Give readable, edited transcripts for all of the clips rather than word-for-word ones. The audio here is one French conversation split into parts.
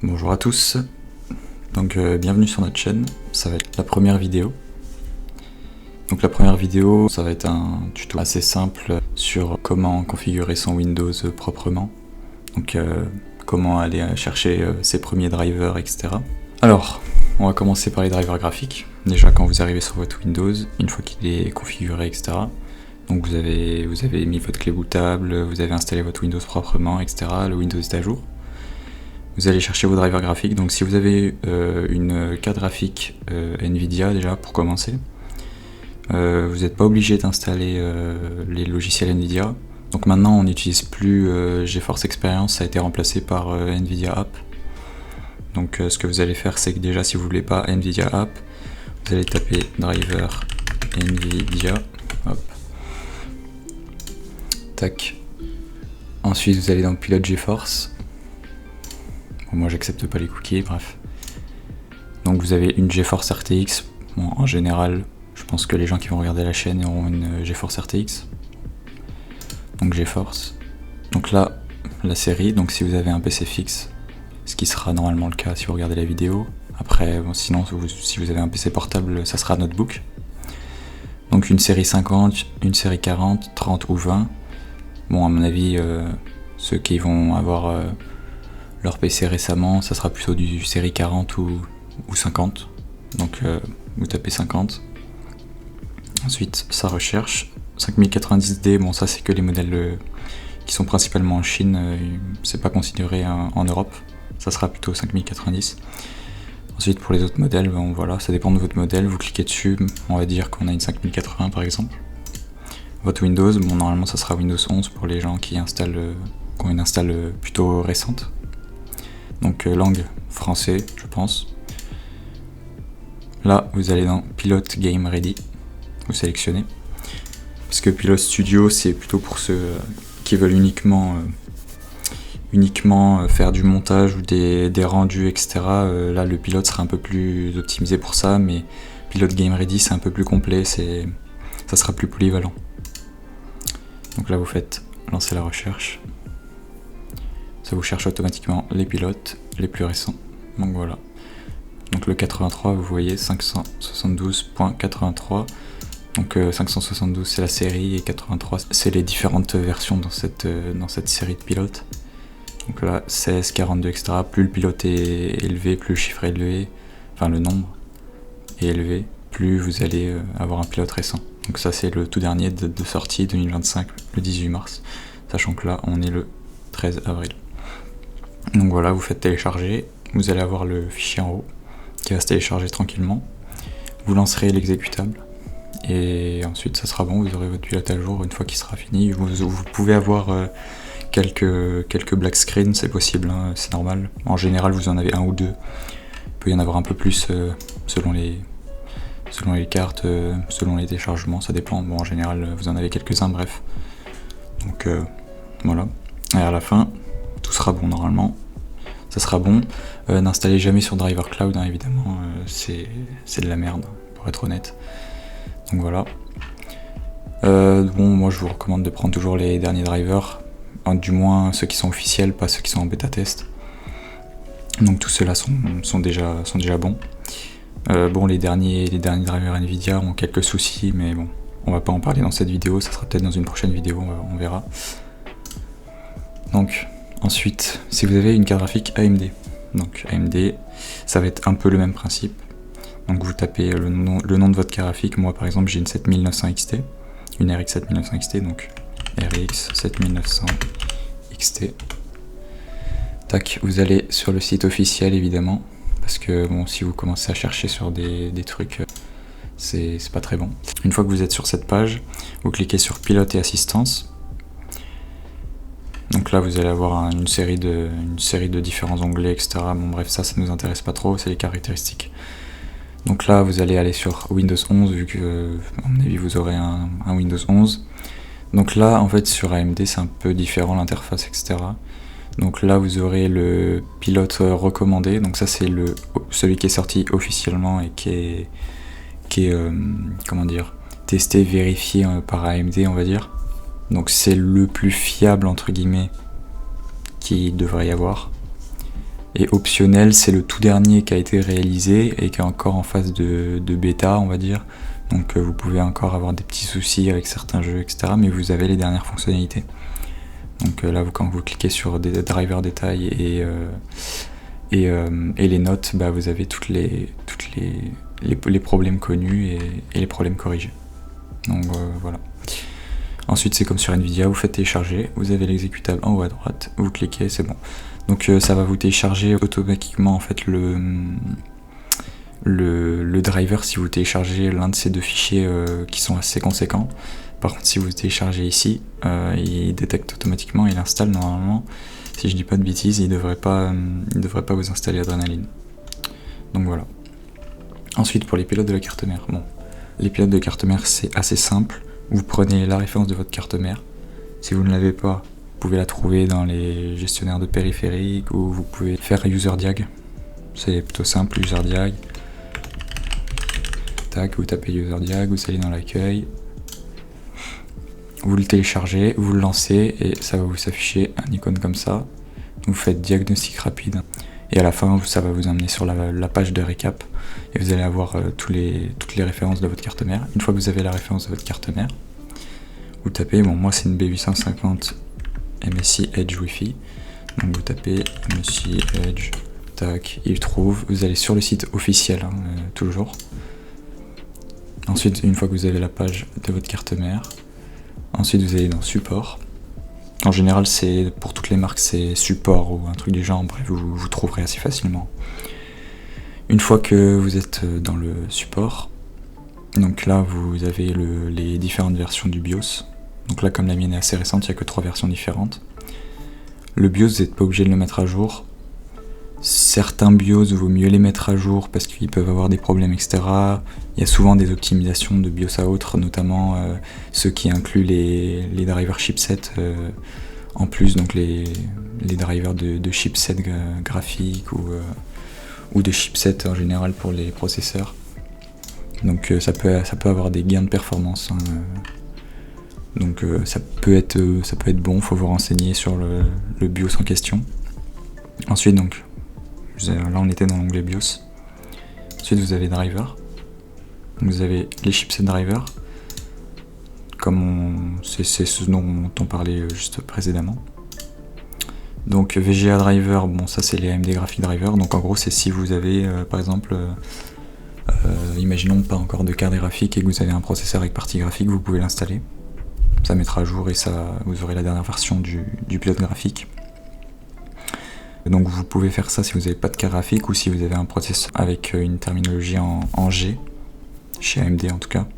Bonjour à tous, donc bienvenue sur notre chaîne, ça va être la première vidéo. Donc la première vidéo, ça va être un tuto assez simple sur comment configurer son Windows proprement. Donc comment aller chercher ses premiers drivers, etc. Alors, on va commencer par les drivers graphiques. Déjà quand vous arrivez sur votre Windows, une fois qu'il est configuré, etc. Donc vous avez mis votre clé bootable, vous avez installé votre Windows proprement, etc. Le Windows est à jour. Vous allez chercher vos drivers graphiques, donc si vous avez une carte graphique Nvidia déjà pour commencer, vous n'êtes pas obligé d'installer les logiciels Nvidia. Donc maintenant on n'utilise plus GeForce Experience, ça a été remplacé par Nvidia App. Donc ce que vous allez faire, c'est que déjà si vous voulez pas Nvidia App, vous allez taper driver Nvidia, hop, tac. Ensuite vous allez dans Pilote GeForce. Moi j'accepte pas les cookies, bref. Donc vous avez une GeForce RTX. Bon, en général, je pense que les gens qui vont regarder la chaîne auront une GeForce RTX. Donc GeForce. Donc là, la série, donc si vous avez un PC fixe, ce qui sera normalement le cas si vous regardez la vidéo. Après, bon, sinon, si vous avez un PC portable, ça sera notebook. Donc une série 50, une série 40, 30 ou 20. Bon, à mon avis, ceux qui vont avoir leur PC récemment, ça sera plutôt du série 40 ou 50. Donc vous tapez 50. Ensuite, ça recherche. 5090D, bon ça c'est que les modèles qui sont principalement en Chine, c'est pas considéré en Europe. Ça sera plutôt 5090. Ensuite pour les autres modèles, bon voilà, ça dépend de votre modèle, vous cliquez dessus, on va dire qu'on a une 5080 par exemple. Votre Windows, bon normalement ça sera Windows 11 pour les gens qui ont une install plutôt récente. Donc langue français, je pense. Là, vous allez dans Pilote Game Ready. Vous sélectionnez. Parce que Pilote Studio, c'est plutôt pour ceux qui veulent uniquement faire du montage ou des rendus, etc. Là, le Pilote sera un peu plus optimisé pour ça, mais Pilote Game Ready, c'est un peu plus complet, ça sera plus polyvalent. Donc là, vous faites lancer la recherche. Ça vous cherche automatiquement les pilotes les plus récents. Donc voilà. Donc le 83, vous voyez 572.83. Donc 572 c'est la série et 83 c'est les différentes versions dans cette série de pilotes. Donc là 16, 42, etc. Plus le pilote est élevé, plus le chiffre est élevé, enfin le nombre est élevé, plus vous allez avoir un pilote récent. Donc ça c'est le tout dernier de sortie 2025, le 18 mars. Sachant que là on est le 13 avril. Donc voilà, vous faites télécharger, vous allez avoir le fichier en haut qui va se télécharger tranquillement. Vous lancerez l'exécutable et ensuite ça sera bon, vous aurez votre pilote à jour une fois qu'il sera fini. Vous pouvez avoir quelques black screens, c'est possible, hein, c'est normal. En général vous en avez un ou deux. Il peut y en avoir un peu plus selon les cartes, selon les téléchargements, ça dépend. Bon en général vous en avez quelques-uns, bref. Donc voilà. Et à la fin, tout sera bon normalement. Ça sera bon. N'installez jamais sur Driver Cloud, hein, évidemment, c'est de la merde, pour être honnête. Donc voilà. Bon, moi je vous recommande de prendre toujours les derniers drivers, du moins ceux qui sont officiels, pas ceux qui sont en bêta test. Donc tous ceux-là sont déjà bons. Bon, les derniers drivers Nvidia ont quelques soucis, mais bon, on va pas en parler dans cette vidéo, ça sera peut-être dans une prochaine vidéo, on verra. Donc ensuite, si vous avez une carte graphique AMD, donc AMD, ça va être un peu le même principe. Donc vous tapez le nom de votre carte graphique. Moi par exemple j'ai une 7900 XT, une RX 7900 XT, donc RX 7900 XT. Tac, vous allez sur le site officiel évidemment, parce que bon, si vous commencez à chercher sur des trucs, c'est pas très bon. Une fois que vous êtes sur cette page, vous cliquez sur Pilote et Assistance. Donc là vous allez avoir une série de différents onglets, etc. Bon bref, ça nous intéresse pas trop, c'est les caractéristiques. Donc là vous allez aller sur Windows 11, vu que à mon avis vous aurez un Windows 11. Donc là en fait sur AMD c'est un peu différent l'interface, etc. Donc là vous aurez le pilote recommandé, donc ça c'est celui qui est sorti officiellement et qui est comment dire, testé, vérifié par AMD, on va dire. Donc c'est le plus fiable entre guillemets qu'il devrait y avoir. Et optionnel, c'est le tout dernier qui a été réalisé et qui est encore en phase de bêta, on va dire. Donc vous pouvez encore avoir des petits soucis avec certains jeux, etc. Mais vous avez les dernières fonctionnalités. Donc là, quand vous cliquez sur des drivers détails et les notes, bah, vous avez tous les problèmes connus et les problèmes corrigés. Donc voilà. Ensuite, c'est comme sur Nvidia, vous faites télécharger, vous avez l'exécutable en haut à droite, vous cliquez, c'est bon. Donc ça va vous télécharger automatiquement en fait le driver si vous téléchargez l'un de ces deux fichiers qui sont assez conséquents. Par contre, si vous téléchargez ici, il détecte automatiquement, il installe normalement. Si je dis pas de bêtises, il devrait pas vous installer Adrenaline. Donc voilà. Ensuite, pour les pilotes de la carte mère, bon, les pilotes de carte mère c'est assez simple. Vous prenez la référence de votre carte mère. Si vous ne l'avez pas, vous pouvez la trouver dans les gestionnaires de périphériques ou vous pouvez faire user diag. C'est plutôt simple, user diag. Tac, vous tapez user diag, vous allez dans l'accueil. Vous le téléchargez, vous le lancez et ça va vous afficher un icône comme ça. Vous faites diagnostic rapide et à la fin ça va vous amener sur la page de récap et vous allez avoir toutes les références de votre carte mère. Une fois que vous avez la référence de votre carte mère, vous tapez, bon moi c'est une B850 MSI Edge Wi-Fi, donc vous tapez MSI Edge, tac, il trouve, vous allez sur le site officiel toujours. Ensuite, une fois que vous avez la page de votre carte mère, ensuite vous allez dans support. En général, c'est pour toutes les marques, c'est support ou un truc du genre, bref, vous trouverez assez facilement. Une fois que vous êtes dans le support, donc là vous avez les différentes versions du BIOS. Donc là, comme la mienne est assez récente, il n'y a que 3 versions différentes. Le BIOS, vous n'êtes pas obligé de le mettre à jour. Certains BIOS, vaut mieux les mettre à jour parce qu'ils peuvent avoir des problèmes, etc. Il y a souvent des optimisations de BIOS à autres, notamment ceux qui incluent les drivers chipset en plus, donc les drivers de chipset graphique ou de chipset en général pour les processeurs. Donc ça peut avoir des gains de performance. Donc ça peut être bon, il faut vous renseigner sur le BIOS en question. Ensuite, donc, là on était dans l'onglet BIOS. Ensuite vous avez driver. Vous avez les chipset drivers, comme c'est ce dont on parlait juste précédemment. Donc VGA driver, bon ça c'est les AMD Graphic Driver. Donc en gros c'est si vous avez par exemple, imaginons pas encore de carte graphique et que vous avez un processeur avec partie graphique, vous pouvez l'installer. Ça mettra à jour et ça, vous aurez la dernière version du pilote graphique. Donc vous pouvez faire ça si vous n'avez pas de carte graphique ou si vous avez un processeur avec une terminologie en G, chez AMD en tout cas,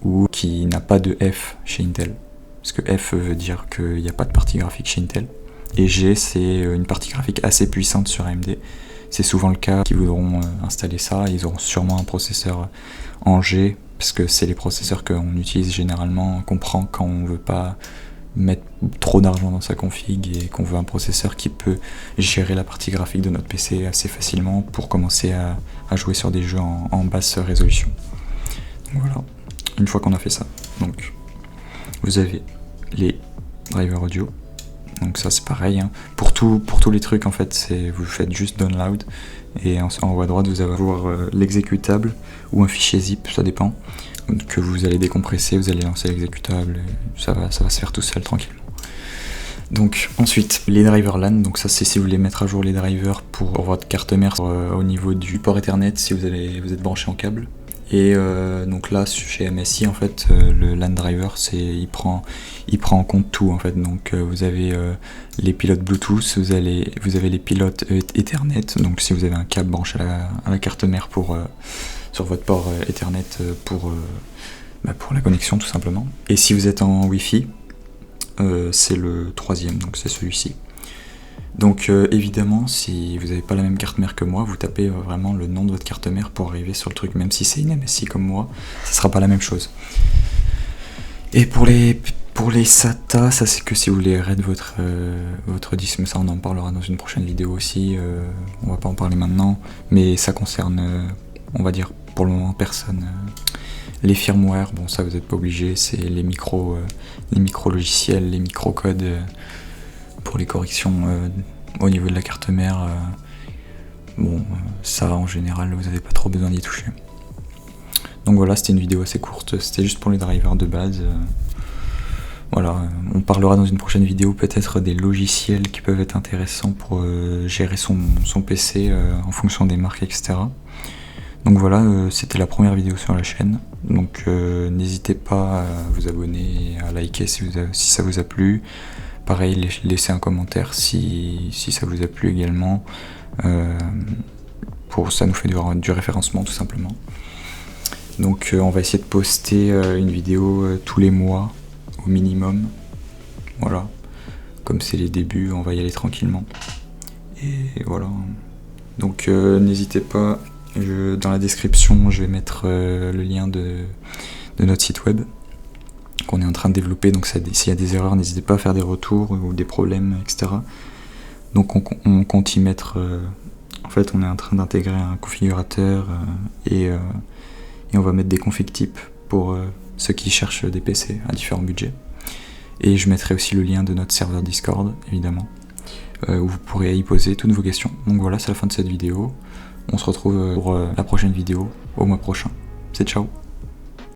ou qui n'a pas de F chez Intel. Parce que F veut dire qu'il n'y a pas de partie graphique chez Intel. Et G, c'est une partie graphique assez puissante sur AMD. C'est souvent le cas qui voudront installer ça. Ils auront sûrement un processeur en G, parce que c'est les processeurs qu'on utilise généralement, qu'on prend quand on ne veut pas mettre trop d'argent dans sa config et qu'on veut un processeur qui peut gérer la partie graphique de notre PC assez facilement pour commencer à jouer sur des jeux en basse résolution. Donc voilà, une fois qu'on a fait ça, donc vous avez les drivers audio. Donc ça c'est pareil, hein. Pour tous les trucs en fait, vous faites juste download et en haut à droite vous allez avoir l'exécutable ou un fichier zip, ça dépend, que vous allez décompresser, vous allez lancer l'exécutable et ça va se faire tout seul tranquillement. Donc ensuite les drivers LAN, donc ça c'est si vous voulez mettre à jour les drivers pour votre carte mère au niveau du port Ethernet si vous êtes branché en câble. Et donc là chez MSI en fait le LAN driver il prend en compte tout en fait. Donc vous avez les pilotes Bluetooth, vous avez les pilotes Ethernet, donc si vous avez un câble branché à la carte mère sur votre port Ethernet pour la connexion tout simplement. Et si vous êtes en Wi-Fi, c'est le 3e, donc c'est celui-ci. Donc évidemment, si vous n'avez pas la même carte mère que moi, vous tapez vraiment le nom de votre carte mère pour arriver sur le truc, même si c'est une MSI comme moi, ça sera pas la même chose. Et pour les SATA, ça c'est que si vous voulez raid votre disque, mais ça on en parlera dans une prochaine vidéo aussi, on va pas en parler maintenant, mais ça concerne, on va dire pour le moment personne. Les firmware, bon ça vous n'êtes pas obligé, c'est les micro logiciels, les micro-codes pour les corrections Au niveau de la carte mère, bon, ça en général, vous n'avez pas trop besoin d'y toucher. Donc voilà, c'était une vidéo assez courte, c'était juste pour les drivers de base. Voilà, on parlera dans une prochaine vidéo peut-être des logiciels qui peuvent être intéressants pour gérer son PC en fonction des marques, etc. Donc voilà, c'était la première vidéo sur la chaîne. Donc n'hésitez pas à vous abonner, à liker si ça vous a plu. Pareil, laissez un commentaire si ça vous a plu également. Ça nous fait du référencement tout simplement. Donc on va essayer de poster une vidéo tous les mois au minimum. Voilà, comme c'est les débuts, on va y aller tranquillement. Et voilà. Donc n'hésitez pas, dans la description je vais mettre le lien de notre site web qu'on est en train de développer. Donc s'il y a des erreurs, n'hésitez pas à faire des retours ou des problèmes, etc. Donc on compte y mettre... en fait on est en train d'intégrer un configurateur et on va mettre des configs types pour ceux qui cherchent des PC à différents budgets. Et je mettrai aussi le lien de notre serveur Discord, évidemment, où vous pourrez y poser toutes vos questions. Donc voilà, c'est la fin de cette vidéo. On se retrouve pour la prochaine vidéo au mois prochain. C'est ciao!